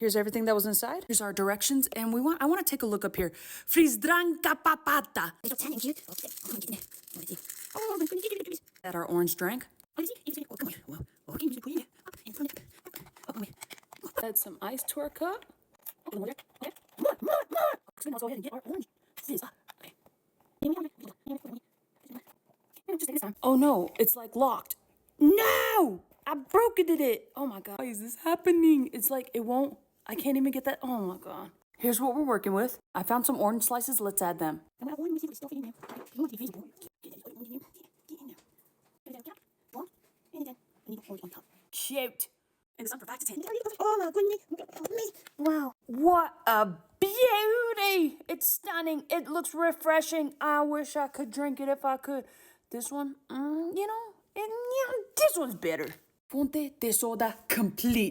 Here's everything that was inside. Here's our directions, and I want to take a look up here. Fizz papata. That our orange drink. Add some ice to our cup. Let's go ahead and get our orange fizz. Oh no, it's like locked. No! I broke it. Oh my god. Why is this happening? It's like it won't. I can't even get that. Oh my god. Here's what we're working with. I found some orange slices. Let's add them. Cute. And it's up for 5 to 10. Oh my goodness. Wow. What a beauty. It's stunning. It looks refreshing. I wish I could drink it if I could. This one, this one's better. Fonte de soda complete.